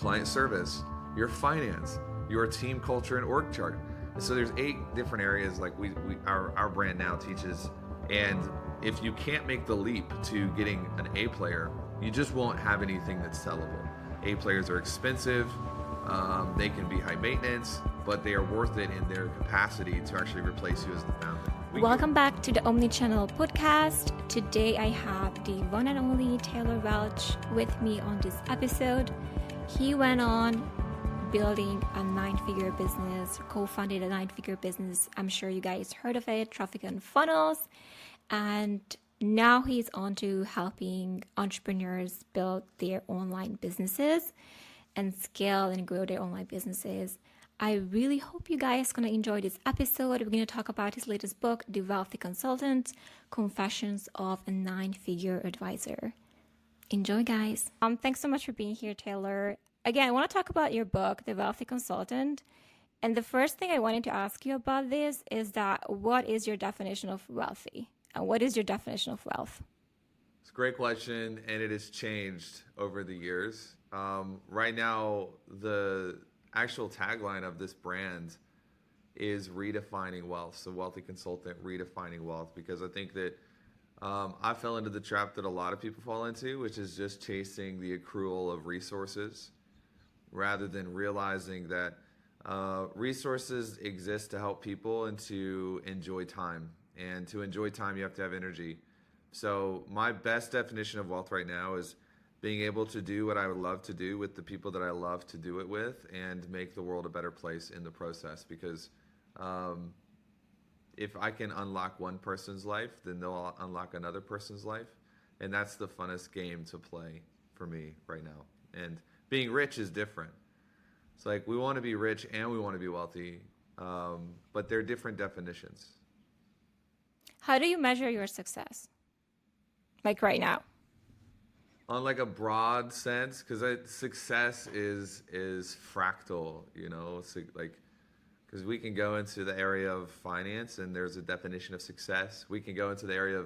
client service, your finance, your team culture and org chart. And so there's 8 different areas like our brand now teaches. And if you can't make the leap to getting an A player, you just won't have anything that's sellable. A players are expensive. They can be high maintenance, but they are worth it in their capacity to actually replace you as the founder. Welcome back to the Omnichannel podcast. Today I have the one and only Taylor Welch with me on this episode. He went on building a 9-figure business, co-founded a 9-figure business. I'm sure you guys heard of it, Traffic and Funnels. And now he's on to helping entrepreneurs build their online businesses and scale and grow their online businesses. I really hope you guys are going to enjoy this episode. We're going to talk about his latest book, The Wealthy Consultant, Confessions of a 9-Figure Advisor. Enjoy, guys. Thanks so much for being here, Taylor. Again, I want to talk about your book, The Wealthy Consultant. And the first thing I wanted to ask you about this is that what is your definition of wealthy? And what is your definition of wealth? It's a great question, and it has changed over the years. Right now, the actual tagline of this brand is redefining wealth. So Wealthy Consultant, redefining wealth, because I think that I fell into the trap that a lot of people fall into, which is just chasing the accrual of resources rather than realizing that resources exist to help people and to enjoy time. And to enjoy time, you have to have energy. So my best definition of wealth right now is being able to do what I would love to do with the people that I love to do it with and make the world a better place in the process. Because if I can unlock one person's life, then they'll unlock another person's life. And that's the funnest game to play for me right now. And being rich is different. It's like we want to be rich and we want to be wealthy, but they're different definitions. How do you measure your success? Like right now? On like a broad sense, because success is fractal, you know, so like, because we can go into the area of finance and there's a definition of success. We can go into the area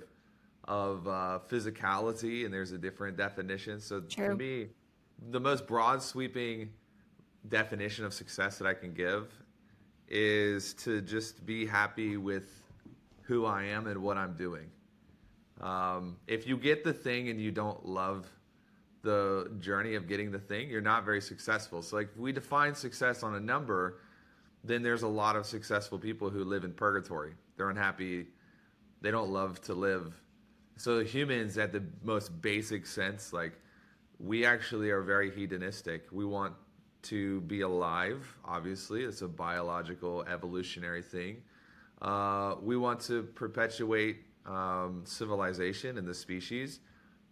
of physicality and there's a different definition. So True. For me, the most broad sweeping definition of success that I can give is to just be happy with who I am and what I'm doing. If you get the thing and you don't love the journey of getting the thing, you're not very successful. So like if we define success on a number, then there's a lot of successful people who live in purgatory. They're unhappy. They don't love to live. So humans at the most basic sense, like we actually are very hedonistic. We want to be alive, obviously. It's a biological evolutionary thing. We want to perpetuate civilization and the species,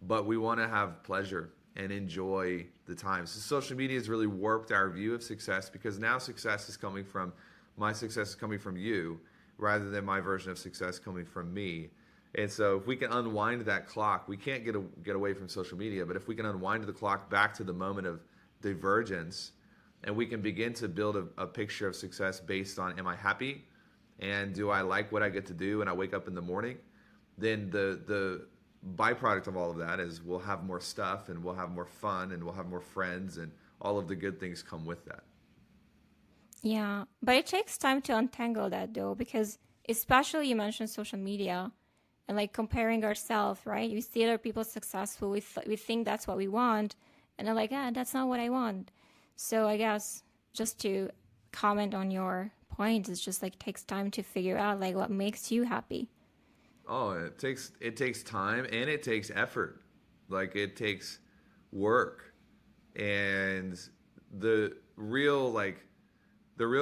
but we want to have pleasure and enjoy the time. So social media has really warped our view of success because now success is coming from, my success is coming from you rather than my version of success coming from me. And so if we can unwind that clock, we can't get away from social media, but if we can unwind the clock back to the moment of divergence and we can begin to build a picture of success based on, am I happy? And do I like what I get to do when I wake up in the morning? Then the byproduct of all of that is we'll have more stuff and we'll have more fun and we'll have more friends and all of the good things come with that. Yeah, but it takes time to untangle that though, because especially you mentioned social media and like comparing ourselves, right? We see other people successful, we think that's what we want, and they're like, that's not what I want. So I guess just to comment on your point, it's just like takes time to figure out like what makes you happy. Oh, it takes time and it takes effort. Like it takes work. And the real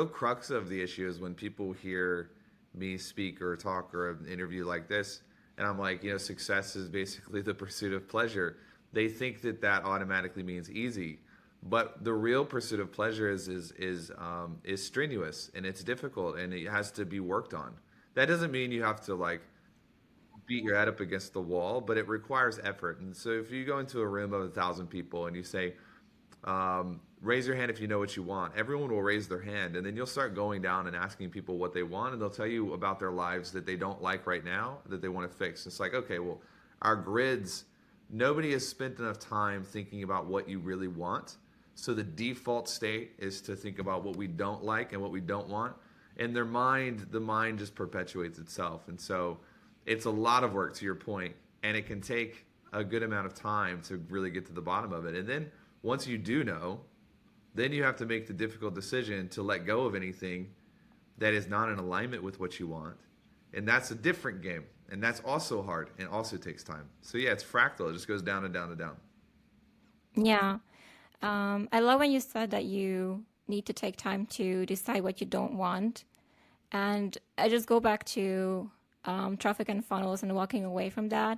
crux of the issue is when people hear me speak or talk or an interview like this, and I'm like, success is basically the pursuit of pleasure. They think that automatically means easy. But the real pursuit of pleasure is strenuous and it's difficult and it has to be worked on. That doesn't mean you have to like beat your head up against the wall, but it requires effort. And so if you go into a room of 1,000 people and you say, raise your hand if you know what you want, everyone will raise their hand. And then you'll start going down and asking people what they want. And they'll tell you about their lives that they don't like right now, that they want to fix. It's like, okay, well, our grids, nobody has spent enough time thinking about what you really want. So the default state is to think about what we don't like and what we don't want. And the mind just perpetuates itself. And so it's a lot of work, to your point, and it can take a good amount of time to really get to the bottom of it. And then once you do know, then you have to make the difficult decision to let go of anything that is not in alignment with what you want. And that's a different game. And that's also hard and also takes time. So yeah, it's fractal. It just goes down and down and down. Yeah. I love when you said that you need to take time to decide what you don't want. And I just go back to traffic and funnels and walking away from that.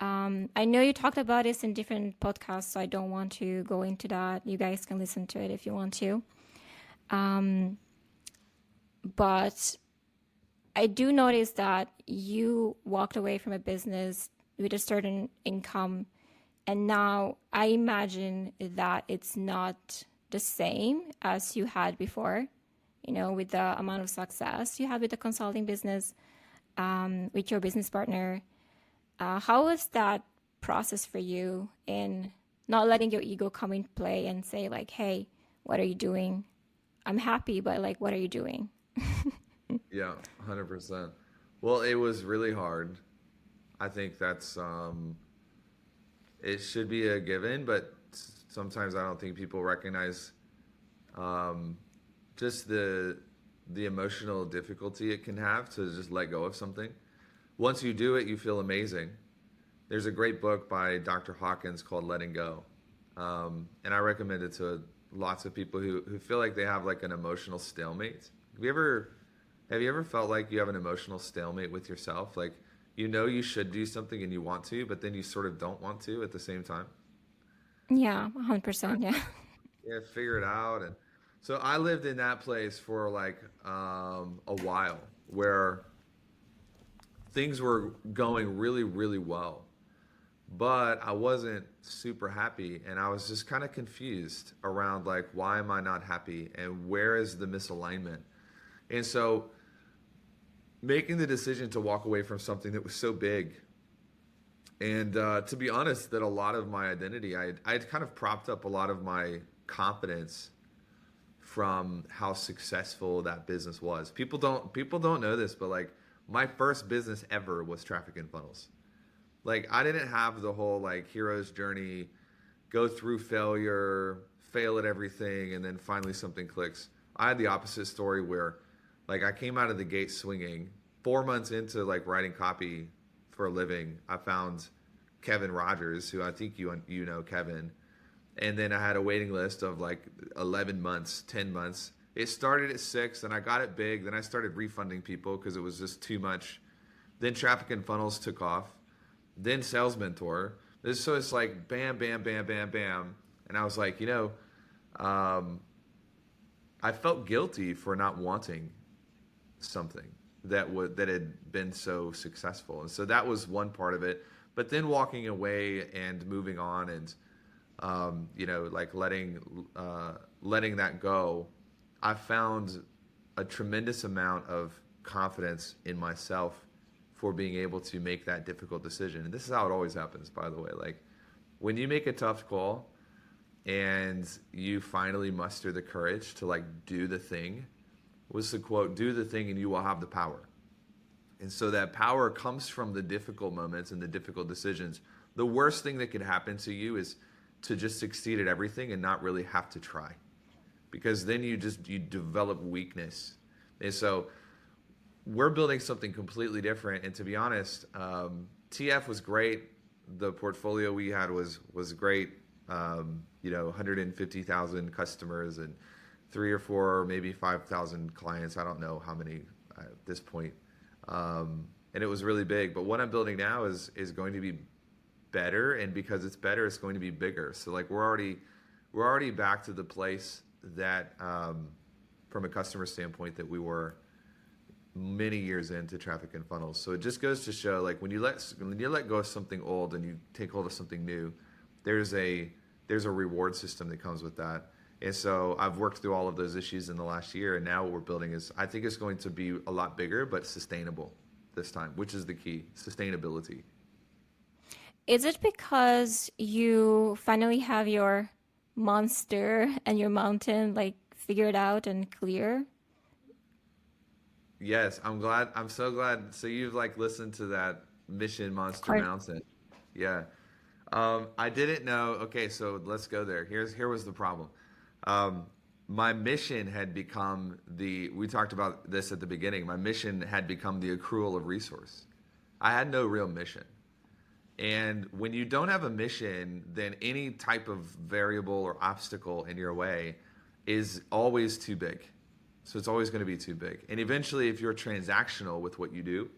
I know you talked about this in different podcasts, so I don't want to go into that. You guys can listen to it if you want to. But I do notice that you walked away from a business with a certain income, and now I imagine that it's not the same as you had before, with the amount of success you had with the consulting business, with your business partner. How was that process for you in not letting your ego come in play and say like, hey, what are you doing? I'm happy, but like, what are you doing? Yeah, 100%. Well, it was really hard. I think that's it should be a given, but sometimes I don't think people recognize just the emotional difficulty it can have to just let go of something. Once you do it, you feel amazing. There's a great book by Dr. Hawkins called Letting Go. And I recommend it to lots of people who feel like they have like an emotional stalemate. Have you ever felt like you have an emotional stalemate with yourself? Like, you should do something and you want to, but then you sort of don't want to at the same time? Yeah, 100%. Yeah. Yeah, figure it out. And so I lived in that place for like a while where things were going really, really well, but I wasn't super happy, and I was just kind of confused around like, why am I not happy and where is the misalignment? And so making the decision to walk away from something that was so big, and to be honest, that a lot of my identity, I'd kind of propped up a lot of my confidence from how successful that business was. People don't know this, but like my first business ever was traffic and funnels. Like I didn't have the whole like hero's journey, go through failure, fail at everything, and then finally something clicks. I had the opposite story where like I came out of the gate swinging. 4 months into like writing copy for a living, I found Kevin Rogers, who I think you know Kevin. And then I had a waiting list of like 11 months, 10 months. It started at 6 and I got it big. Then I started refunding people because it was just too much. Then traffic and funnels took off. Then sales mentor. So it's like bam, bam, bam, bam, bam. And I was like, I felt guilty for not wanting something that had been so successful. And so that was one part of it. But then walking away and moving on and like letting that go, I found a tremendous amount of confidence in myself for being able to make that difficult decision. And this is how it always happens, by the way. Like when you make a tough call and you finally muster the courage to like do the thing, was the quote, do the thing and you will have the power. And so that power comes from the difficult moments and the difficult decisions. The worst thing that could happen to you is to just succeed at everything and not really have to try, because then you develop weakness. And so we're building something completely different. And to be honest, TF was great. The portfolio we had was great. 150,000 customers and 3 or 4, maybe 5,000 clients. I don't know how many at this point. And it was really big. But what I'm building now is going to be better, and because it's better, it's going to be bigger. So like we're already back to the place that from a customer standpoint that we were many years into traffic and funnels. So it just goes to show, like when you let go of something old and you take hold of something new, there's a reward system that comes with that. And so I've worked through all of those issues in the last year, and now what we're building is, I think it's going to be a lot bigger, but sustainable this time, which is the key, sustainability. Is it because you finally have your monster and your mountain like figured out and clear? Yes, I'm glad. I'm so glad. So you've like listened to that Mission Of Monster course. Mountain. Yeah. I didn't know. Okay, so let's go there. Here was the problem. Um, my mission had become we talked about this at the beginning. My mission had become the accrual of resource. I had no real mission. And when you don't have a mission, then any type of variable or obstacle in your way is always too big. So it's always going to be too big. And eventually, if you're transactional with what you do,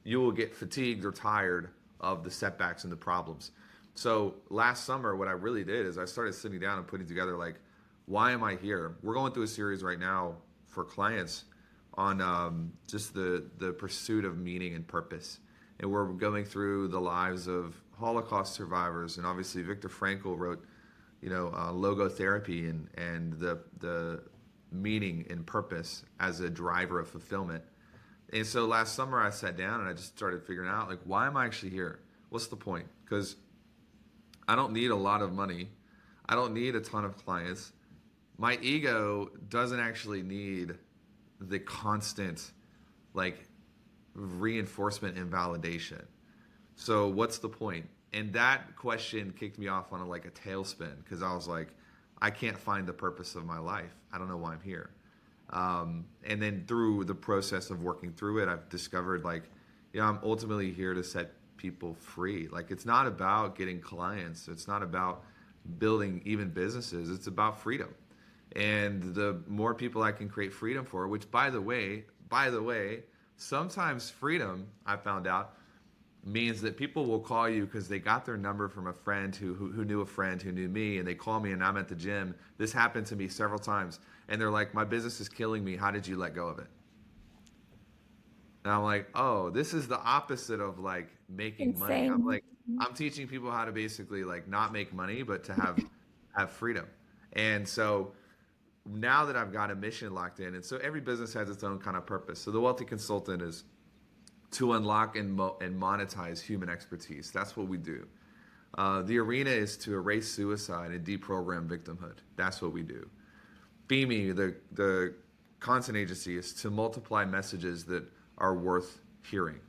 you will get fatigued or tired of the setbacks and the problems. So last summer, what I really did is I started sitting down and putting together like, why am I here? We're going through a series right now for clients on just the pursuit of meaning and purpose, and we're going through the lives of Holocaust survivors, and obviously Viktor Frankl wrote, logotherapy and the meaning and purpose as a driver of fulfillment. And so last summer I sat down and I just started figuring out like, why am I actually here? What's the point? Because I don't need a lot of money. I don't need a ton of clients. My ego doesn't actually need the constant like reinforcement and validation. So what's the point? And that question kicked me off on like a tailspin because I was like, I can't find the purpose of my life. I don't know why I'm here. And then through the process of working through it, I've discovered like, I'm ultimately here to set people free. Like it's not about getting clients. It's not about building even businesses. It's about freedom. And the more people I can create freedom for, which by the way, sometimes freedom, I found out, means that people will call you because they got their number from a friend who knew a friend who knew me, and they call me and I'm at the gym. This happened to me several times. And they're like, my business is killing me. How did you let go of it? And I'm like, oh, this is the opposite of like making money. I'm Insane. like, I'm teaching people how to basically like not make money, but to have freedom. And so now that I've got a mission locked in, and so every business has its own kind of purpose. So the wealthy consultant is to unlock and monetize human expertise. That's what we do. The arena is to erase suicide and deprogram victimhood. That's what we do. BEAME, the content agency, is to multiply messages that are worth hearing.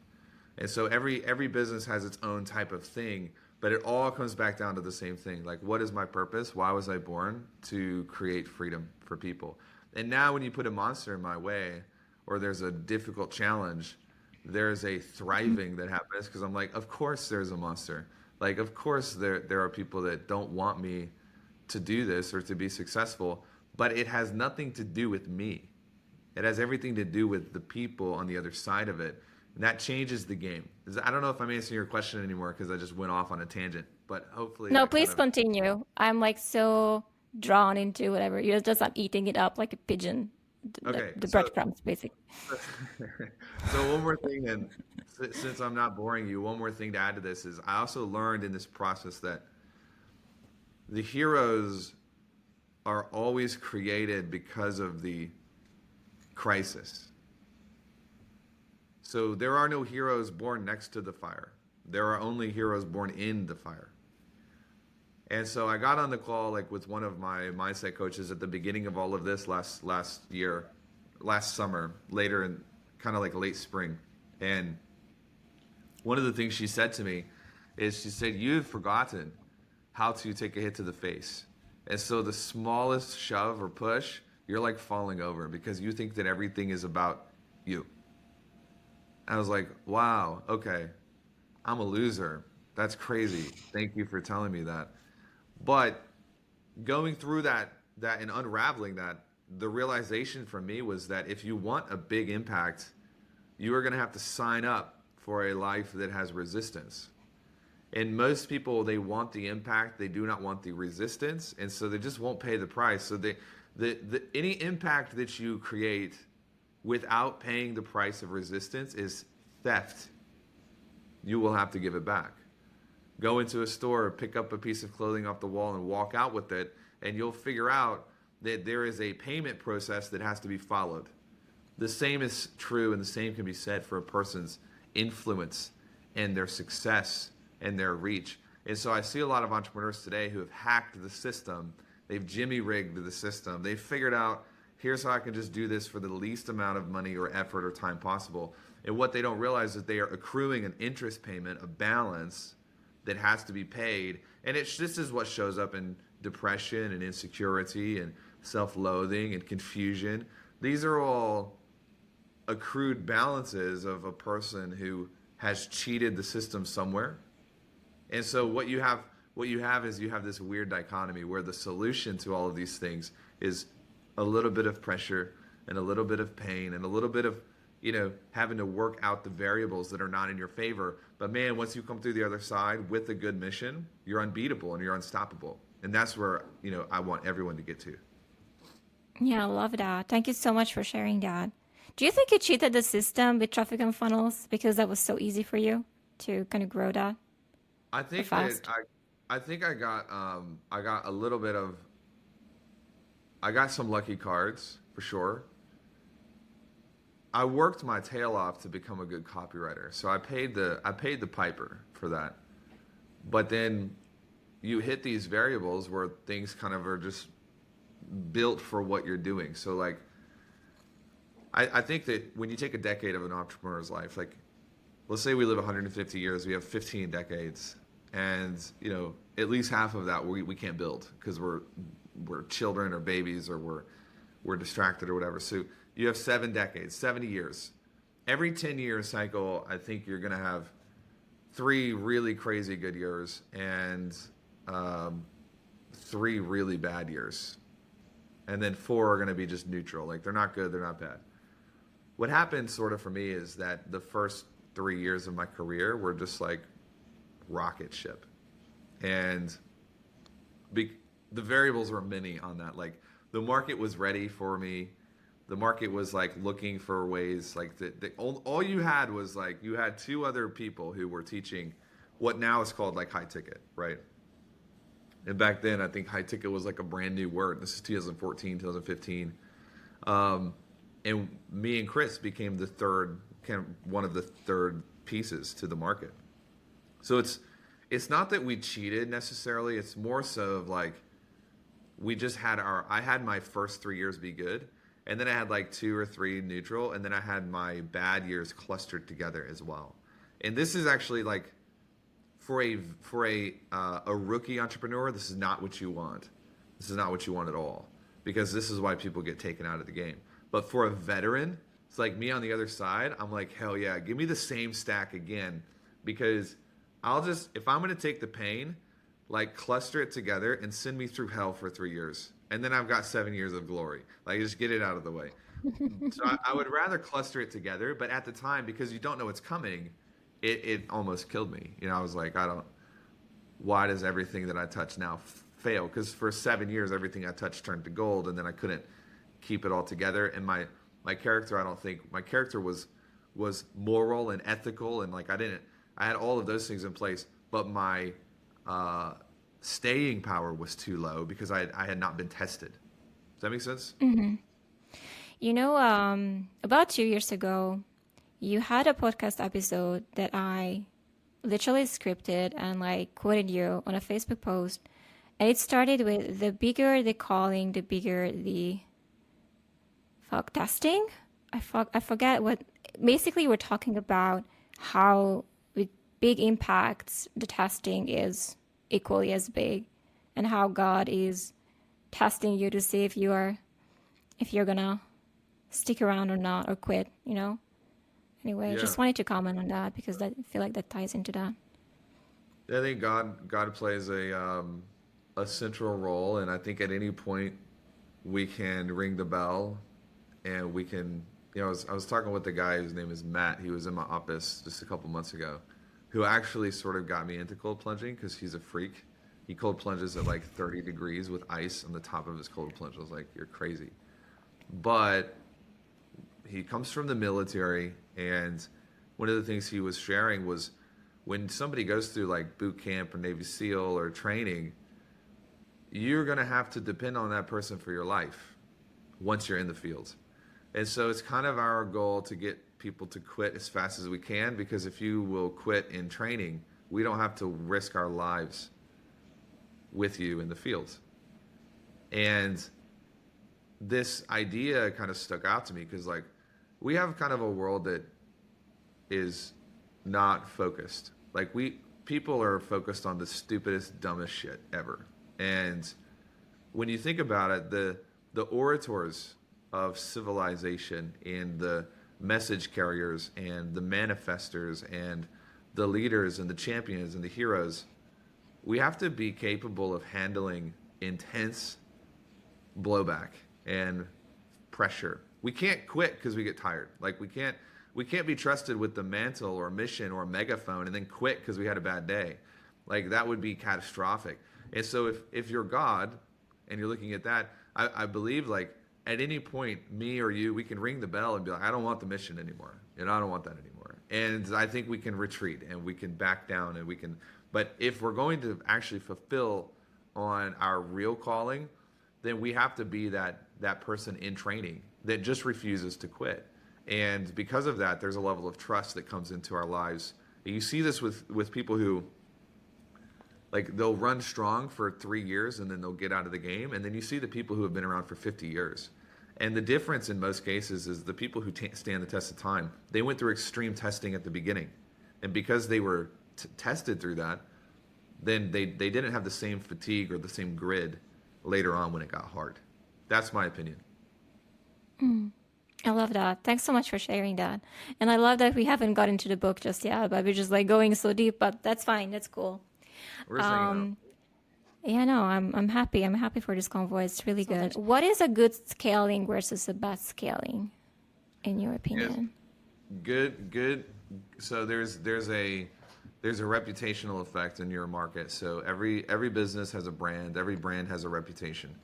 And so every business has its own type of thing, but it all comes back down to the same thing. Like, what is my purpose? Why was I born? To create freedom for people. And now when you put a monster in my way, or there's a difficult challenge, there's a thriving that happens because I'm like, of course there's a monster. Like, of course there are people that don't want me to do this or to be successful, but it has nothing to do with me. It has everything to do with the people on the other side of it. And that changes the game. I don't know if I'm answering your question anymore because I just went off on a tangent, but hopefully No, that kind please of... continue. I'm like so drawn into whatever. You're just I'm eating it up like a pigeon. Okay, The so breadcrumbs, basically. so one more thing, and since I'm not boring you, one more thing to add to this is I also learned in this process that the heroes are always created because of the crisis. So there are no heroes born next to the fire. There are only heroes born in the fire. And so I got on the call like with one of my mindset coaches at the beginning of all of this last summer, later in kind of like late spring. And one of the things she said to me is she said, you've forgotten how to take a hit to the face. And so the smallest shove or push, you're like falling over because you think that everything is about you. I was like, wow, okay, I'm a loser. That's crazy. Thank you for telling me that. But going through that and unraveling that, the realization for me was that if you want a big impact, you are going to have to sign up for a life that has resistance. And most people, they want the impact, they do not want the resistance, and so they just won't pay the price. So any impact that you create without paying the price of resistance is theft. You will have to give it back. Go into a store, pick up a piece of clothing off the wall and walk out with it, and you'll figure out that there is a payment process that has to be followed. The same is true and the same can be said for a person's influence and their success and their reach. And so I see a lot of entrepreneurs today who have hacked the system They've jimmy rigged the system. They've figured out, here's how I can just do this for the least amount of money or effort or time possible. And what they don't realize is they are accruing an interest payment, a balance that has to be paid. And this is what shows up in depression and insecurity and self-loathing and confusion. These are all accrued balances of a person who has cheated the system somewhere. And so what you have is you have this weird dichotomy where the solution to all of these things is a little bit of pressure and a little bit of pain and a little bit of, having to work out the variables that are not in your favor. But man, once you come through the other side with a good mission, you're unbeatable and you're unstoppable. And that's where, I want everyone to get to. Yeah, I love that. Thank you so much for sharing that. Do you think you cheated the system with traffic and funnels because that was so easy for you to kind of grow that I think fast? that I got a little bit of, I got some lucky cards for sure. I worked my tail off to become a good copywriter, so I paid the piper for that. But then you hit these variables where things kind of are just built for what you're doing. So like, I think that when you take a decade of an entrepreneur's life, like let's say we live 150 years, we have 15 decades, and at least half of that we can't build because we're children or babies or we're distracted or whatever. So you have 7 decades, 70 years. Every 10-year cycle, I think you're going to have 3 really crazy good years and 3 really bad years. And then 4 are going to be just neutral. Like they're not good, they're not bad. What happened sort of for me is that the first 3 years of my career were just like rocket ship. And the variables were many on that. Like the market was ready for me. The market was like looking for ways, like all you had was like you had 2 other people who were teaching what now is called like high ticket, right? And back then I think high ticket was like a brand new word. This is 2014, 2015. And me and Chris became one of the third pieces to the market. So it's not that we cheated necessarily. It's more so of like we just had I had my first 3 years be good. And then I had like 2 or 3 neutral, and then I had my bad years clustered together as well. And this is actually like for a rookie entrepreneur, this is not what you want. This is not what you want at all, because this is why people get taken out of the game. But for a veteran, it's like me on the other side. I'm like, hell yeah, give me the same stack again, because if I'm going to take the pain, like cluster it together and send me through hell for 3 years. And then I've got 7 years of glory. Like, just get it out of the way. So I would rather cluster it together. But at the time, because you don't know what's coming, it almost killed me. I was like, why does everything that I touch now fail? Because for 7 years, everything I touched turned to gold, and then I couldn't keep it all together. And my character, my character was moral and ethical. And like, I had all of those things in place, but my staying power was too low because I had not been tested. Does that make sense? About 2 years ago, you had a podcast episode that I literally scripted and like quoted you on a Facebook post. And it started with the bigger the calling, the bigger the testing. I forget what. Basically, we're talking about how with big impacts, the testing is equally as big, and how God is testing you to see if you're gonna stick around or not or quit. Anyway, I Yeah. just wanted to comment on that because I feel like that ties into that. I think God plays a central role, and I think at any point we can ring the bell, and we can. I was talking with the guy whose name is Matt. He was in my office just a couple months ago, who actually sort of got me into cold plunging because he's a freak. He cold plunges at like 30 degrees with ice on the top of his cold plunge. I was like, you're crazy. But he comes from the military, and one of the things he was sharing was when somebody goes through like boot camp or Navy SEAL or training, you're going to have to depend on that person for your life once you're in the field. And so it's kind of our goal to get people to quit as fast as we can, because if you will quit in training, we don't have to risk our lives with you in the field. And this idea kind of stuck out to me because, like, we have kind of a world that is not focused. Like, people are focused on the stupidest, dumbest shit ever. And when you think about it, the orators of civilization and the message carriers and the manifestors and the leaders and the champions and the heroes, we have to be capable of handling intense blowback and pressure. We can't quit because we get tired. Like, we can't be trusted with the mantle or mission or megaphone and then quit because we had a bad day. Like, that would be catastrophic. And so if you're God and you're looking at that, I believe, like, at any point, me or you, we can ring the bell and be like, I don't want the mission anymore. And I don't want that anymore. And I think we can retreat and we can back down and we can, but if we're going to actually fulfill on our real calling, then we have to be that person in training that just refuses to quit. And because of that, there's a level of trust that comes into our lives. And you see this with people who, like, they'll run strong for 3 years and then they'll get out of the game. And then you see the people who have been around for 50 years. And the difference in most cases is the people who stand the test of time, they went through extreme testing at the beginning. And because they were tested through that, then they didn't have the same fatigue or the same grit later on when it got hard. That's my opinion. I love that. Thanks so much for sharing that. And I love that we haven't got into the book just yet, but we're just like going so deep, but that's fine. That's cool. We're just hanging out. Yeah, no, I'm happy. I'm happy for this convo. It's really good. What is a good scaling versus a bad scaling, in your opinion? Yes. Good. So there's a reputational effect in your market. So every business has a brand. Every brand has a reputation,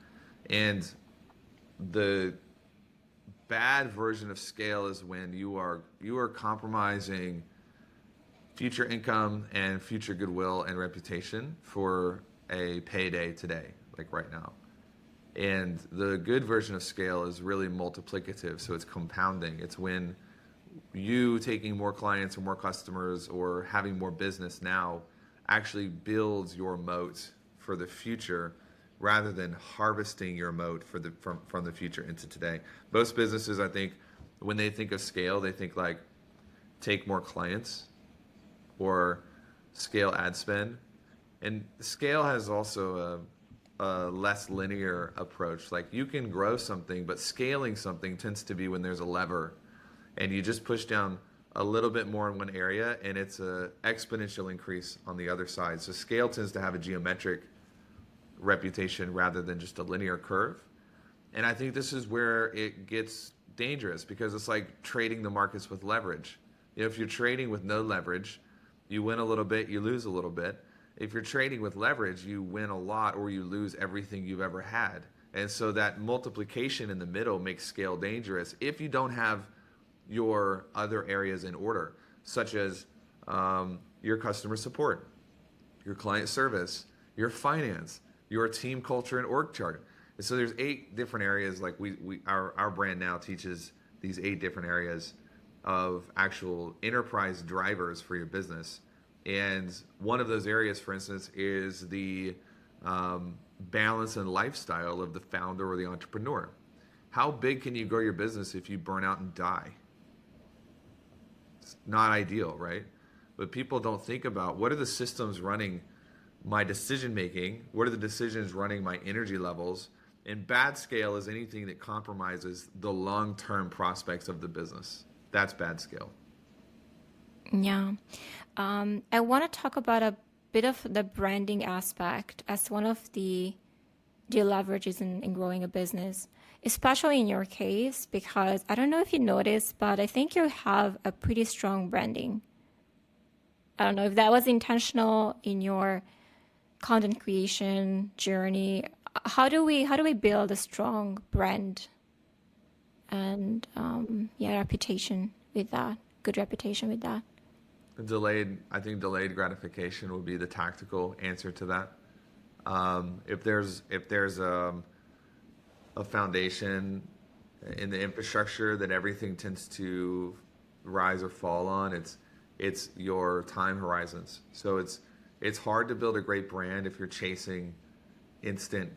and the bad version of scale is when you are compromising future income and future goodwill and reputation for a payday today, like right now. And the good version of scale is really multiplicative, so it's compounding. It's when you taking more clients or more customers or having more business now actually builds your moat for the future rather than harvesting your moat from the future into today. Most businesses, I think, when they think of scale, they think like take more clients or scale ad spend. And scale has also a less linear approach. Like, you can grow something, but scaling something tends to be when there's a lever and you just push down a little bit more in one area and it's an exponential increase on the other side. So scale tends to have a geometric reputation rather than just a linear curve. And I think this is where it gets dangerous because it's like trading the markets with leverage. You know, if you're trading with no leverage, you win a little bit, you lose a little bit. If you're trading with leverage, you win a lot or you lose everything you've ever had. And so that multiplication in the middle makes scale dangerous if you don't have your other areas in order, such as your customer support, your client service, your finance, your team culture and org chart. And so there's 8 different areas. Like our brand now teaches these 8 different areas of actual enterprise drivers for your business. And one of those areas, for instance, is the balance and lifestyle of the founder or the entrepreneur. How big can you grow your business if you burn out and die? It's not ideal, right? But people don't think about what are the systems running my decision making, what are the decisions running my energy levels, and bad scale is anything that compromises the long-term prospects of the business. That's bad scale. Yeah. I want to talk about a bit of the branding aspect as one of the leverages in growing a business, especially in your case, because I don't know if you noticed, but I think you have a pretty strong branding. I don't know if that was intentional in your content creation journey. How do we build a strong brand and reputation with that, good reputation with that? I think delayed gratification would be the tactical answer to that. If there's a foundation in the infrastructure that everything tends to rise or fall on, it's your time horizons. So it's hard to build a great brand if you're chasing instant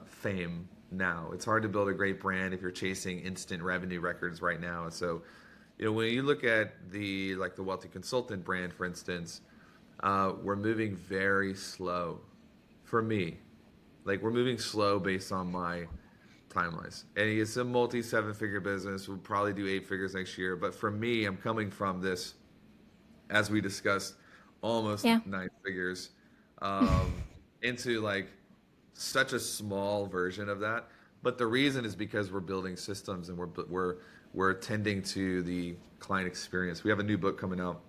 fame now. It's hard to build a great brand if you're chasing instant revenue records right now. And so, when you look at the Wealthy Consultant brand, for instance, we're moving very slow. For me, we're moving slow based on my timelines. And it's a multi-7-figure business. We'll probably do 8 figures next year. But for me, I'm coming from this, as we discussed, almost 9 figures into such a small version of that. But the reason is because we're building systems and we're attending to the client experience. We have a new book coming out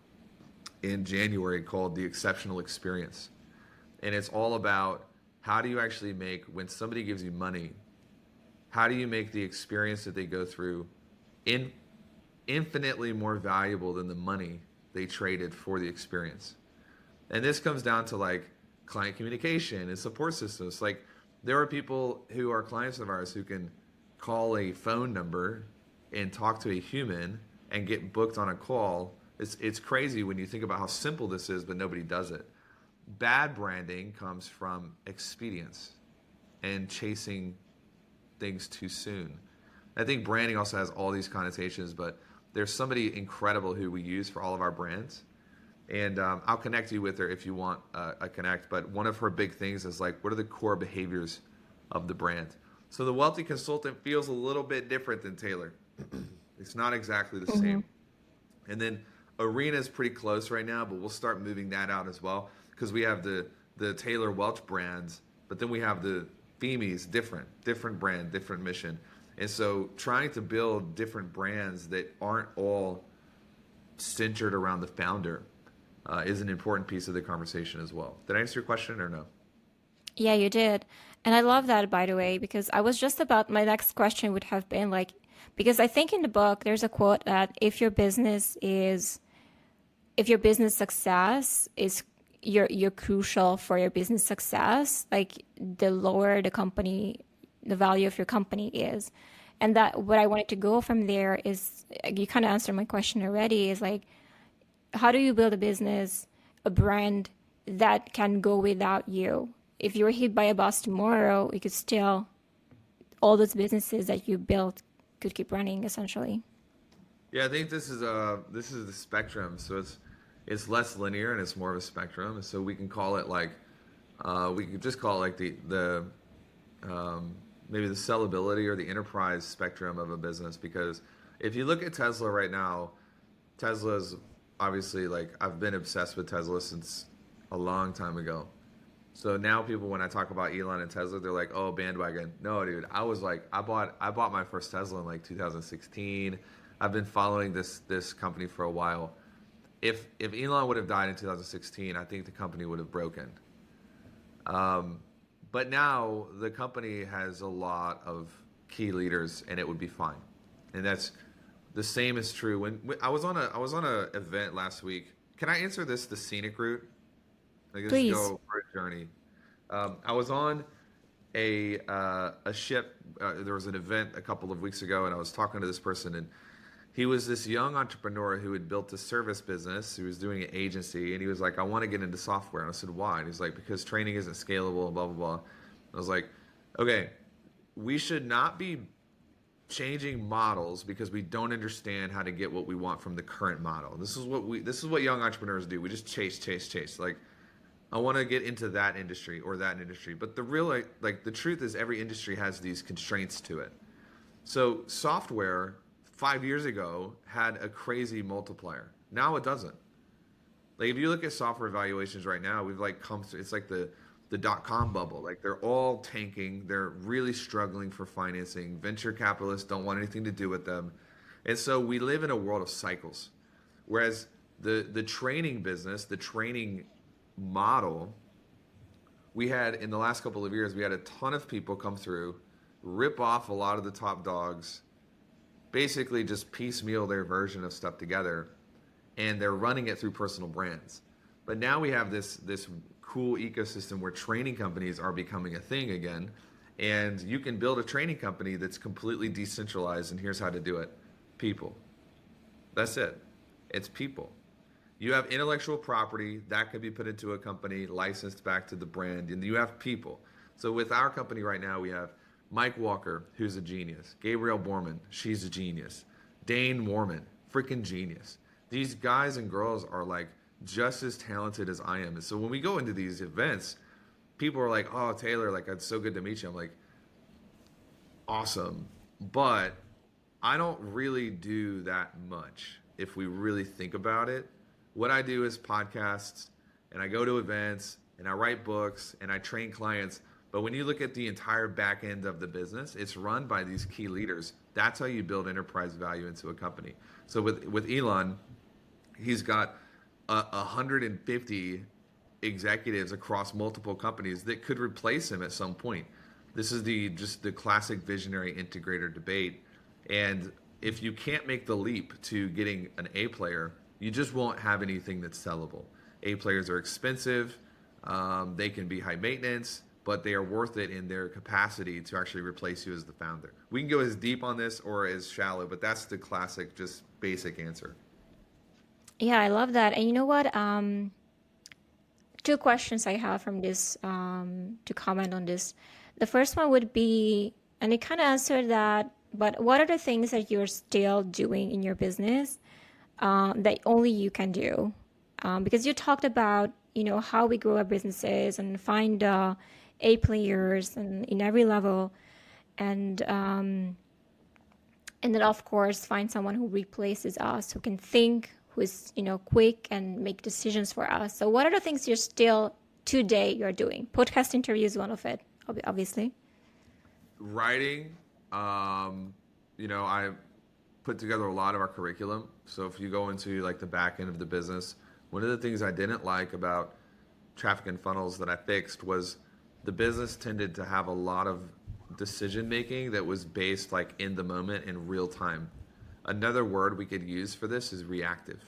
in January called The Exceptional Experience. And it's all about how do you actually make, when somebody gives you money, how do you make the experience that they go through infinitely more valuable than the money they traded for the experience? And this comes down to client communication and support systems. There are people who are clients of ours who can call a phone number and talk to a human and get booked on a call. It's crazy when you think about how simple this is, but nobody does it. Bad branding comes from expedience and chasing things too soon. I think branding also has all these connotations, but there's somebody incredible who we use for all of our brands. And I'll connect you with her if you want a connect. But one of her big things is what are the core behaviors of the brand? So the Wealthy Consultant feels a little bit different than Taylor. It's not exactly the same. And then Arena is pretty close right now, but we'll start moving that out as well, because we have the Taylor Welch brands, but then we have the Femies, different brand, different mission. And so trying to build different brands that aren't all centered around the founder is an important piece of the conversation as well. Did I answer your question or no? Yeah, you did. And I love that, by the way, because I was just about, my next question would have been because I think in the book, there's a quote that if your business success is you're crucial for your business success, the lower the value of your company is. And that what I wanted to go from there is, you kind of answered my question already, is how do you build a business, a brand that can go without you? If you were hit by a bus tomorrow, you could still, all those businesses that you built could keep running, essentially. Yeah, I think this is the spectrum. So it's less linear and it's more of a spectrum. So we can call it we could just call it the maybe the sellability or the enterprise spectrum of a business. Because if you look at Tesla right now, Tesla's obviously I've been obsessed with Tesla since a long time ago. So now people, when I talk about Elon and Tesla, they're like, oh, bandwagon. No, dude, I was I bought my first Tesla in 2016. I've been following this company for a while. If Elon would have died in 2016, I think the company would have broken. But now the company has a lot of key leaders, and it would be fine. And that's the same is true. When I was on a event last week. Can I answer this the scenic route? Please. Go for a journey. I was on a ship. There was an event a couple of weeks ago, and I was talking to this person, and he was this young entrepreneur who had built a service business. He was doing an agency, and he was like, I want to get into software. And I said, why? And he's like, because training isn't scalable and blah, blah, blah. I was like, okay, we should not be changing models because we don't understand how to get what we want from the current model. This is what young entrepreneurs do. We just chase. I want to get into that industry or that industry. But the real, the truth is every industry has these constraints to it. So software 5 years ago had a crazy multiplier. Now it doesn't. If you look at software valuations right now, we've come through, it's the dot-com bubble. They're all tanking. They're really struggling for financing. Venture capitalists don't want anything to do with them. And so we live in a world of cycles. Whereas the training business, the training model, we had in the last couple of years, we had a ton of people come through, rip off a lot of the top dogs, basically just piecemeal their version of stuff together, and they're running it through personal brands. But now we have this cool ecosystem where training companies are becoming a thing again, and you can build a training company that's completely decentralized, and here's how to do it. People. That's it. It's people. You have intellectual property that could be put into a company, licensed back to the brand, and you have people. So with our company right now, we have Mike Walker, who's a genius. Gabrielle Borman, she's a genius. Dane Warman, freaking genius. These guys and girls are like just as talented as I am. And so when we go into these events, people are like, "Oh, Taylor, like it's so good to meet you." I'm like, "Awesome." But I don't really do that much if we really think about it. What I do is podcasts, and I go to events, and I write books, and I train clients. But when you look at the entire back end of the business, it's run by these key leaders. That's how you build enterprise value into a company. So with Elon, he's got 150 executives across multiple companies that could replace him at some point. This is just the classic visionary integrator debate. And if you can't make the leap to getting an A player, you just won't have anything that's sellable. A players are expensive. They can be high maintenance, but they are worth it in their capacity to actually replace you as the founder. We can go as deep on this or as shallow, but that's the classic, just basic answer. Yeah, I love that. And you know what? Two questions I have from this to comment on this. The first one would be, and it kind of answered that, but what are the things that you're still doing in your business that only you can do? Because you talked about, how we grow our businesses and find A players and in every level, and then of course find someone who replaces us, who can think, who is quick and make decisions for us. So what are the things you're still you're doing? Podcast interview is one of it, obviously. Writing, I put together a lot of our curriculum. So if you go into like the back end of the business, one of the things I didn't like about traffic and funnels that I fixed was the business tended to have a lot of decision making that was based like in the moment in real time. Another word we could use for this is reactive.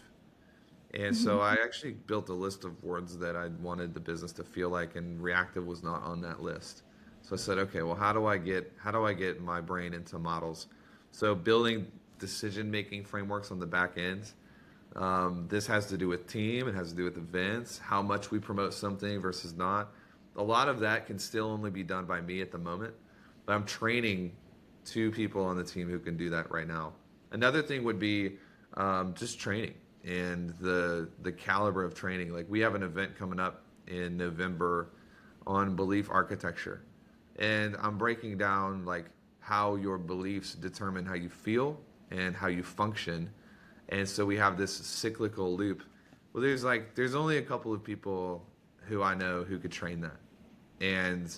And so I actually built a list of words that I wanted the business to feel like, and reactive was not on that list. So I said, okay, well, how do I get my brain into models? So building decision-making frameworks on the back end. This has to do with team. It has to do with events, how much we promote something versus not. A lot of that can still only be done by me at the moment, but I'm training 2 people on the team who can do that right now. Another thing would be just training and the caliber of training. Like we have an event coming up in November on belief architecture. And I'm breaking down like how your beliefs determine how you feel and how you function. And so we have this cyclical loop. Well, there's only a couple of people who I know who could train that. And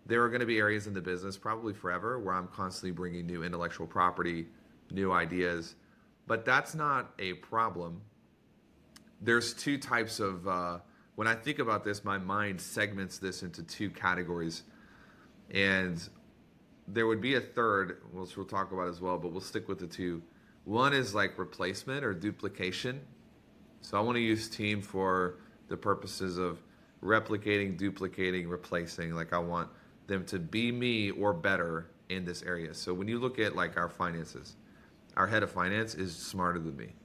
there are going to be areas in the business, probably forever, where I'm constantly bringing new intellectual property, new ideas. But that's not a problem. There's 2 types of, when I think about this, my mind segments this into 2 categories. And there would be a third, which we'll talk about as well, but we'll stick with the 2. One is like replacement or duplication. So I want to use team for the purposes of replicating, duplicating, replacing. Like I want them to be me or better in this area. So when you look at like our finances, our head of finance is smarter than me.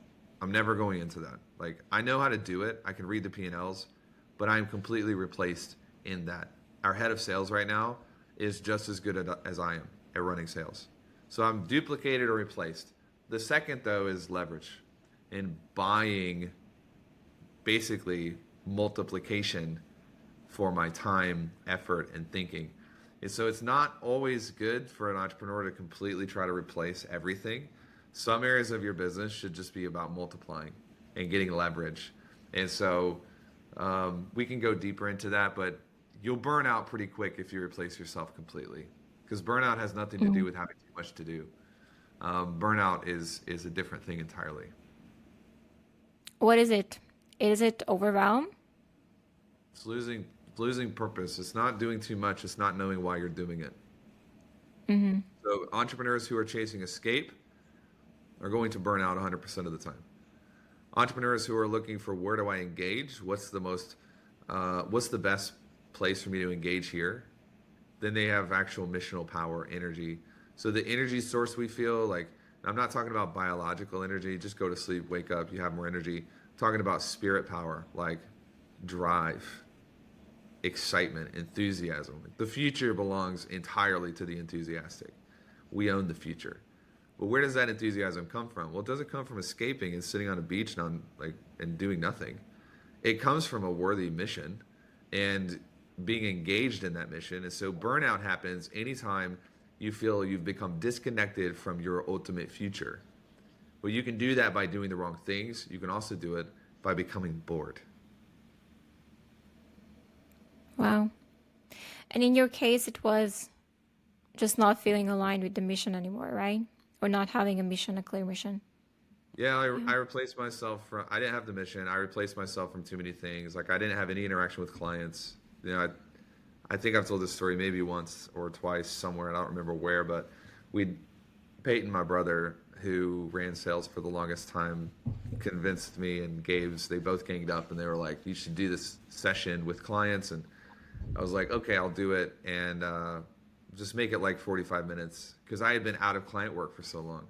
I'm never going into that. Like I know how to do it. I can read the P&Ls, but I'm completely replaced in that. Our head of sales right now is just as good as I am at running sales. So I'm duplicated or replaced. The second, though, is leverage and buying basically multiplication for my time, effort, and thinking. And so it's not always good for an entrepreneur to completely try to replace everything. Some areas of your business should just be about multiplying and getting leverage. And so we can go deeper into that, but you'll burn out pretty quick if you replace yourself completely, because burnout has nothing to do with having too much to do. Burnout is a different thing entirely. What is it? Is it overwhelm? It's losing purpose. It's not doing too much. It's not knowing why you're doing it. So entrepreneurs who are chasing escape are going to burn out 100% of the time. Entrepreneurs who are looking for where do I engage? What's the best place for me to engage here? Then they have actual missional power, energy. So the energy source we feel like, I'm not talking about biological energy, just go to sleep, wake up, you have more energy. I'm talking about spirit power, like drive. excitement, enthusiasm. The future belongs entirely to the enthusiastic. We own the future. But where does that enthusiasm come from? Well, it doesn't come from escaping and sitting on a beach and doing nothing. It comes from a worthy mission and being engaged in that mission. And so burnout happens anytime you feel you've become disconnected from your ultimate future. Well, you can do that by doing the wrong things. You can also do it by becoming bored. Wow. And in your case, it was just not feeling aligned with the mission anymore, right? Or not having a mission, a clear mission. Yeah, I replaced myself from, I didn't have the mission. I replaced myself from too many things. Like I didn't have any interaction with clients. You know, I think I've told this story maybe once or twice somewhere, and I don't remember where, but Peyton, my brother, who ran sales for the longest time, convinced me and Gabe's, they both ganged up and they were like, you should do this session with clients. And I was like, okay, I'll do it. And just make it like 45 minutes because I had been out of client work for so long.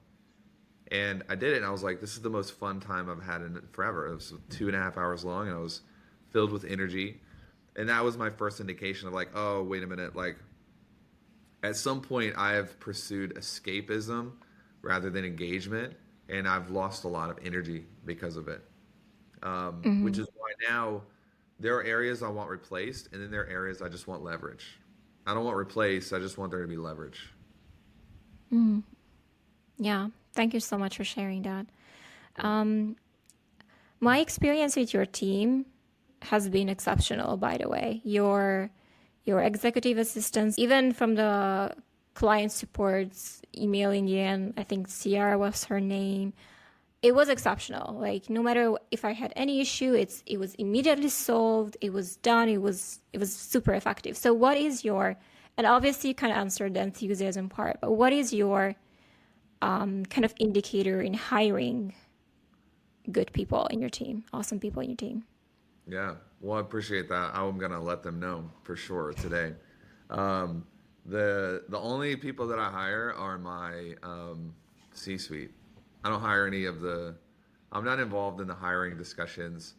And I did it, and I was like, this is the most fun time I've had in it forever. It was 2.5 hours long, and I was filled with energy. And that was my first indication of like, oh, wait a minute. Like, at some point, I have pursued escapism rather than engagement, and I've lost a lot of energy because of it. Which is why now there are areas I want replaced, and then there are areas I just want leverage. I don't want replaced. I just want there to be leverage. Yeah. Thank you so much for sharing that. My experience with your team has been exceptional, by the way. Your executive assistants, even from the client supports email in the end, I think Ciara was her name. It was exceptional. Like no matter if I had any issue, it was immediately solved. It was done. It was super effective. So what is your, and obviously you kind of answered the enthusiasm part, but what is your kind of indicator in hiring good people in your team, awesome people in your team? Yeah, well, I appreciate that. I'm gonna let them know for sure today. The only people that I hire are my C-suite. I don't hire any of the. I'm not involved in the hiring discussions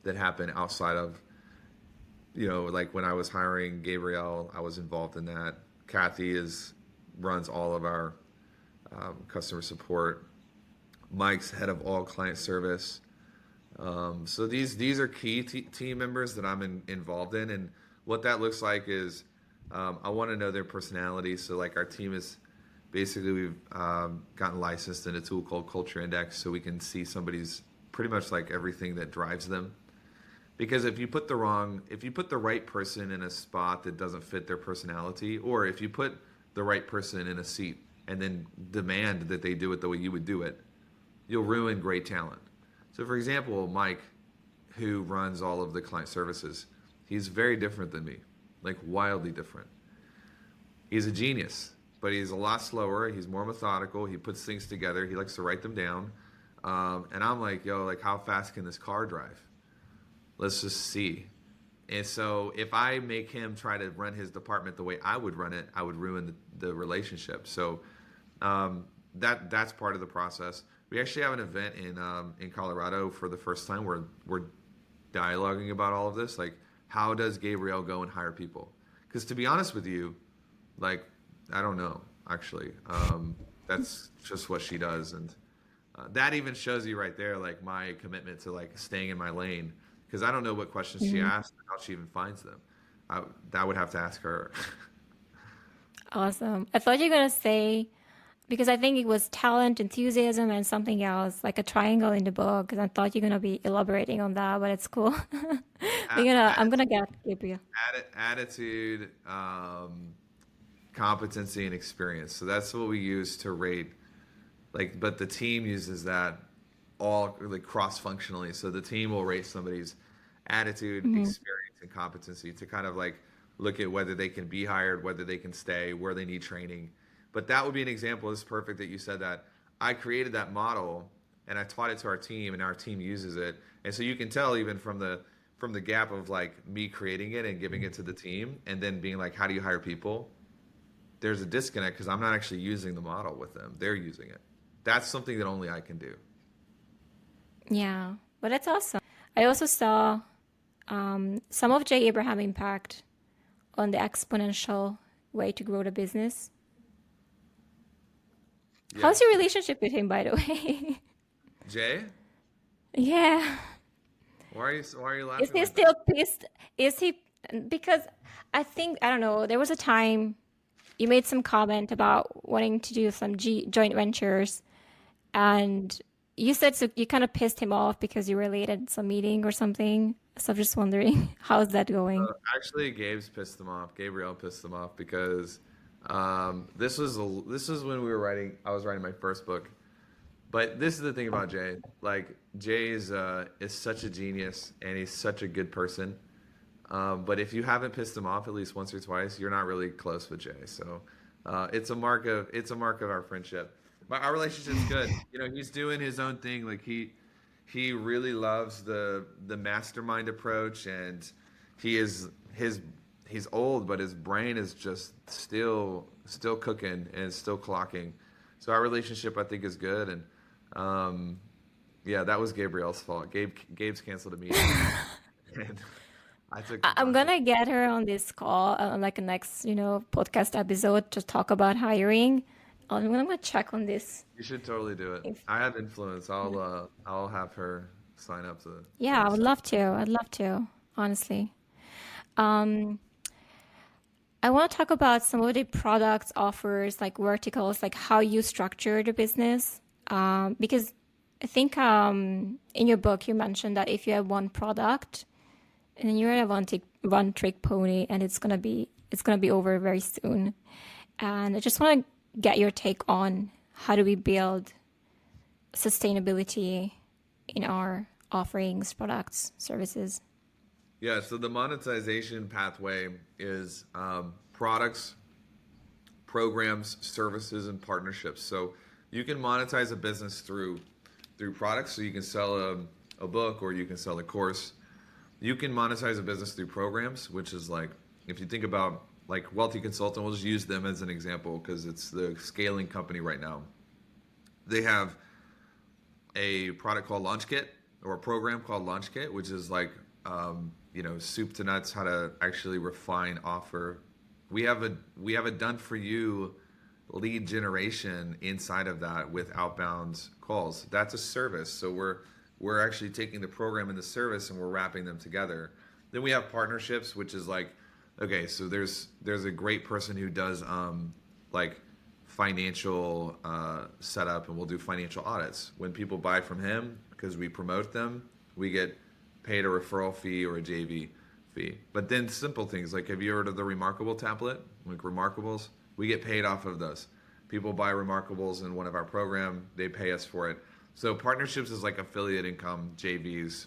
that happen outside of, like when I was hiring Gabrielle, I was involved in that. Kathy runs all of our customer support. Mike's head of all client service. So these are key team members that I'm involved in, and what that looks like is I want to know their personality. So like our team is basically we've gotten licensed in a tool called Culture Index, so we can see somebody's pretty much like everything that drives them. Because if you put the right person in a spot that doesn't fit their personality, or if you put the right person in a seat and then demand that they do it the way you would do it, you'll ruin great talent. So for example, Mike, who runs all of the client services, he's very different than me, like wildly different. He's a genius, but he's a lot slower. He's more methodical. He puts things together. He likes to write them down. And I'm like, how fast can this car drive? Let's just see. And so if I make him try to run his department the way I would run it, I would ruin the relationship. So that's part of the process. We actually have an event in Colorado for the first time where we're dialoguing about all of this. Like, how does Gabrielle go and hire people? Because to be honest with you, like, I don't know, actually. That's just what she does. And that even shows you right there, like, my commitment to, like, staying in my lane. Because I don't know what questions she asks and how she even finds them. That would have to ask her. Awesome. I thought you were going to say, because I think it was talent, enthusiasm, and something else, like a triangle in the book. Because I thought you're going to be elaborating on that, but it's cool. I'm going to get Gabriel. Attitude, competency, and experience. So that's what we use to rate. Like, but the team uses that all like cross-functionally. So the team will rate somebody's attitude, experience, and competency to kind of like look at whether they can be hired, whether they can stay, where they need training. But that would be an example. It's perfect that you said that. I created that model and I taught it to our team, and our team uses it. And so you can tell even from the gap of like me creating it and giving it to the team and then being like, how do you hire people? There's a disconnect because I'm not actually using the model with them. They're using it. That's something that only I can do. Yeah, but that's awesome. I also saw some of Jay Abraham impact on the exponential way to grow the business. How's Yes. your relationship with him, by the way? Jay, Yeah. why are you Is laughing he like that? still pissed? Is he? Because I don't know, there was a time you made some comment about wanting to do some joint ventures, and you said so you kind of pissed him off because you were late at some meeting or something. So I'm just wondering, how's that going? Actually, Gabe's pissed them off. Gabriel pissed them off because this was when we were writing. I was writing my first book. But this is the thing about Jay. Like Jay is such a genius and he's such a good person. But if you haven't pissed him off at least once or twice, you're not really close with Jay. So it's a mark of our friendship. But our relationship's good. You know, he's doing his own thing. Like he really loves the mastermind approach, and he is his he's old, but his brain is just still cooking and still clocking. So our relationship, I think, is good. And um, yeah, that was Gabriel's fault. Gabe's canceled a meeting, and I took the I'm brunt of it. gonna get her on this call, like a next, podcast episode to talk about hiring. I'm gonna check on this. You should totally do it. If I have influence. I'll have her sign up to Yeah, I would this. love to. I'd love to, honestly. Um, I want to talk about some of the products, offers, like verticals, like how you structure the business. Because I think in your book you mentioned that if you have one product and then you're a one trick pony, and it's gonna be over very soon. And I just want to get your take on how do we build sustainability in our offerings, products, services. Yeah. So the monetization pathway is products, programs, services, and partnerships. So you can monetize a business through products. So you can sell a book or you can sell a course. You can monetize a business through programs, which is like if you think about like Wealthy Consultant, we'll just use them as an example because it's the scaling company right now. They have a product called Launch Kit or a program called Launch Kit, which is like soup to nuts how to actually refine offer. We have a done for you lead generation inside of that with outbound calls. That's a service. So we're actually taking the program and the service and we're wrapping them together. Then we have partnerships, which is like, okay, so there's a great person who does like financial setup, and we'll do financial audits. When people buy from him, because we promote them, we get paid a referral fee or a JV fee. But then simple things like, have you heard of the Remarkable tablet? Like Remarkables, we get paid off of those. People buy Remarkables in one of our program, they pay us for it. So partnerships is like affiliate income, JVs,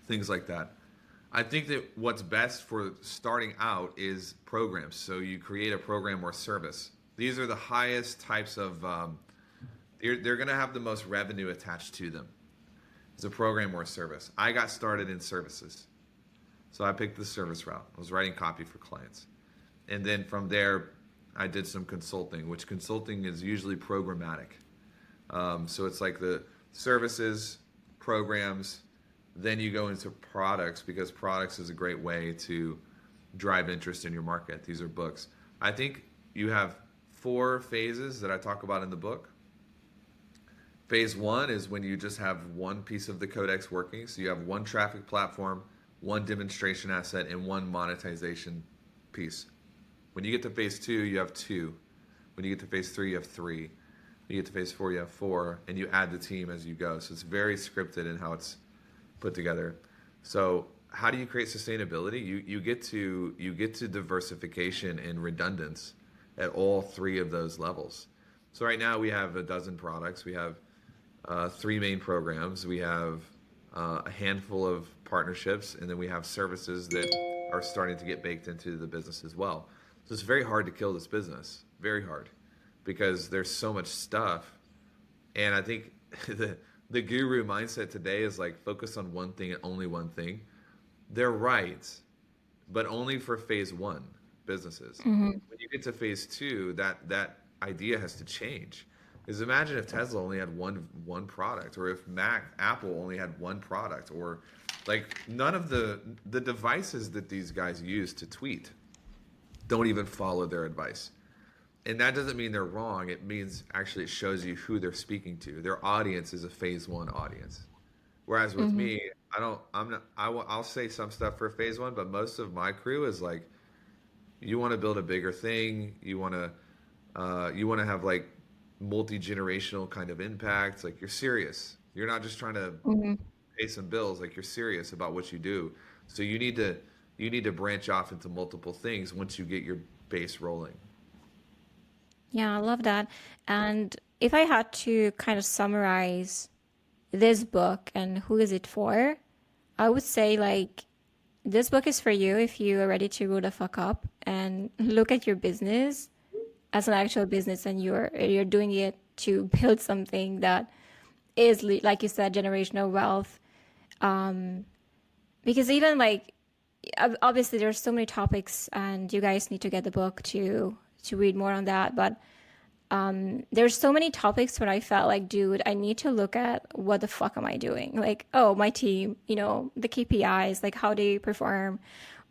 things like that. I think that what's best for starting out is programs. So you create a program or service. These are the highest types of, they're going to have the most revenue attached to them. It's a program or a service. I got started in services. So I picked the service route. I was writing copy for clients. And then from there, I did some consulting, which consulting is usually programmatic. So it's like the services, programs, then you go into products because products is a great way to drive interest in your market. These are books. I think you have 4 phases that I talk about in the book. Phase 1 is when you just have one piece of the codex working. So you have one traffic platform, one demonstration asset, and one monetization piece. When you get to phase 2, you have 2. When you get to phase 3, you have 3. When you get to phase 4, you have 4, and you add the team as you go. So it's very scripted in how it's put together. So how do you create sustainability? You get to diversification and redundance at all 3 of those levels. So right now we have a dozen products. We have 3 main programs. We have a handful of partnerships, and then we have services that are starting to get baked into the business as well. So it's very hard to kill this business, very hard, because there's so much stuff. And I think the guru mindset today is like focus on one thing and only one thing. They're right, but only for phase 1 businesses. When you get to phase 2, that idea has to change is imagine if Tesla only had one product, or if Apple only had one product, or like none of the devices that these guys use to tweet don't even follow their advice. And that doesn't mean they're wrong. It means actually it shows you who they're speaking to. Their audience is a phase one audience. Whereas with Mm-hmm. me, I don't. I'm not. I'll say some stuff for phase one, but most of my crew is like, you want to build a bigger thing. You want to have like multi-generational kind of impact. Like you're serious. You're not just trying to Mm-hmm. pay some bills. Like you're serious about what you do. So you need to branch off into multiple things once you get your base rolling. Yeah, I love that. And if I had to kind of summarize this book and who is it for, I would say like this book is for you if you are ready to grow the fuck up and look at your business as an actual business, and you're doing it to build something that is like you said, generational wealth. Because even like obviously there's so many topics, and you guys need to get the book to read more on that. But there's so many topics where I felt like, dude, I need to look at what the fuck am I doing? Like, oh, my team, the KPIs, like how they perform,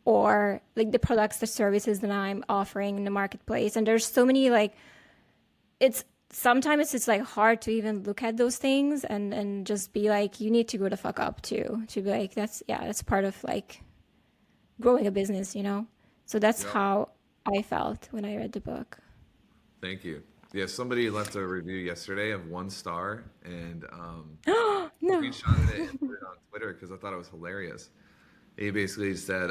or like the products, the services that I'm offering in the marketplace. And there's so many like it's sometimes it's like hard to even look at those things and just be like, you need to grow the fuck up too, to be like, that's part of like growing a business. So that's Yep. how I felt when I read the book. Thank you. Yeah, somebody left a review yesterday of 1 star, and No. screenshotted it and put it on Twitter because I thought it was hilarious. He basically said,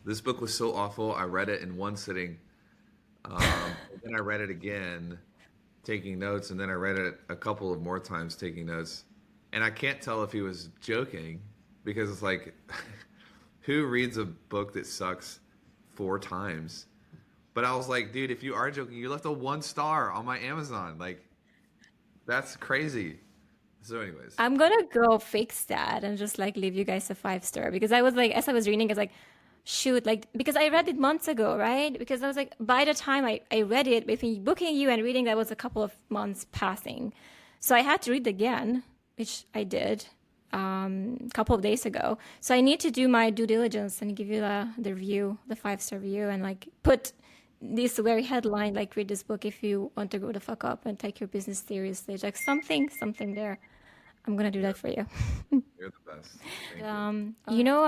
"This book was so awful. I read it in one sitting. Then I read it again, taking notes, and then I read it a couple of more times, taking notes. And I can't tell if he was joking because it's like, who reads a book that sucks 4 times?" But I was like, dude, if you are joking, you left a 1 star on my Amazon. Like, that's crazy. So, anyways, I'm gonna go fix that and just like leave you guys a 5 star, because I was like, as I was reading, I was like, shoot, like because I read it months ago, right? Because I was like, by the time I read it, between booking you and reading, that was a couple of months passing. So I had to read again, which I did a couple of days ago. So I need to do my due diligence and give you the review, the 5 star review, and like put this very headline, like read this book if you want to grow the fuck up and take your business seriously. Like something there. I'm gonna do you're, that for you. you're the best. Thank you. You know,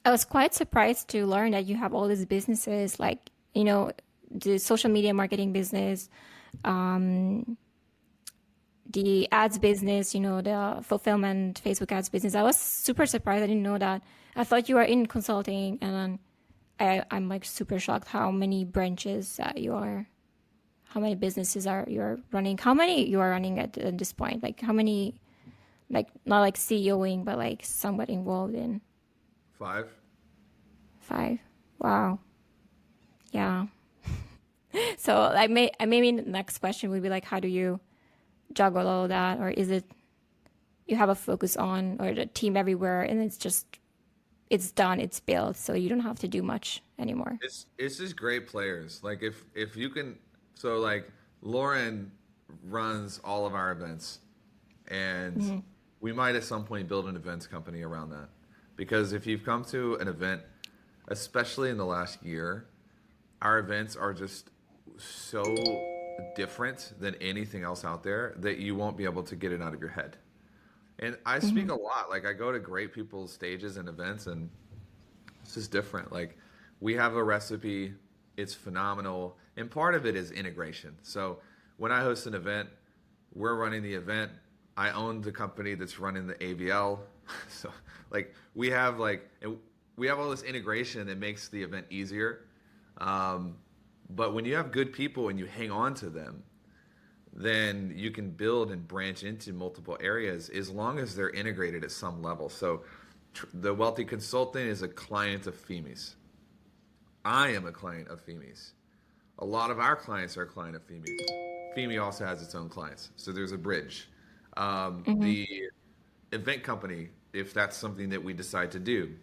I was quite surprised to learn that you have all these businesses, like, the social media marketing business, the ads business, the fulfillment, Facebook ads business. I was super surprised. I didn't know that. I thought you were in consulting, and then I'm like super shocked how many branches how many businesses you're running, how many you are running at this point, like how many, like not like CEOing, but like somewhat involved in. 5. 5. Wow. Yeah. So maybe the next question would be like, how do you juggle all of that? Or is it you have a focus on, or the team everywhere, and it's done, it's built, so you don't have to do much anymore? It's just great players. Like if you can, so like Lauren runs all of our events, and we might at some point build an events company around that. Because if you've come to an event, especially in the last year, our events are just so different than anything else out there that you won't be able to get it out of your head. And I speak a lot. Like I go to great people's stages and events, and it's just different. Like we have a recipe, it's phenomenal, and part of it is integration. So when I host an event, we're running the event. I own the company that's running the AVL. So like we have all this integration that makes the event easier. But when you have good people and you hang on to them, then you can build and branch into multiple areas as long as they're integrated at some level. So the wealthy consultant is a client of FEMI's. I am a client of FEMI's. A lot of our clients are a client of FEMI's. FEMI also has its own clients, so there's a bridge. The event company, if that's something that we decide to do,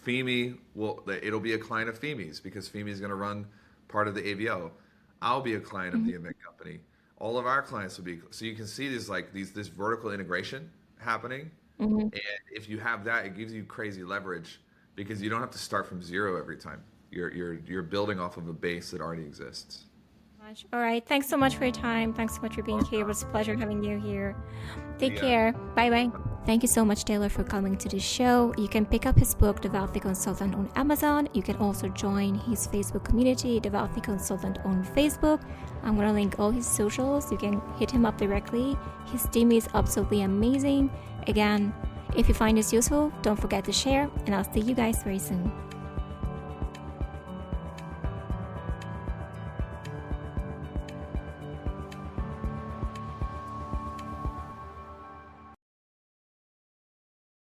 it'll be a client of FEMI's because FEMI is going to run part of the AVO. I'll be a client of the event company. All of our clients will be. So you can see this vertical integration happening. Mm-hmm. And if you have that, it gives you crazy leverage because you don't have to start from zero every time. You're building off of a base that already exists. All right. Thanks so much for your time. Thanks so much for being here. It was a pleasure having you here. Take care. Bye-bye. Thank you so much, Taylor, for coming to the show. You can pick up his book, The Wealthy Consultant, on Amazon. You can also join his Facebook community, The Wealthy Consultant, on Facebook. I'm going to link all his socials. You can hit him up directly. His team is absolutely amazing. Again, if you find this useful, don't forget to share, and I'll see you guys very soon.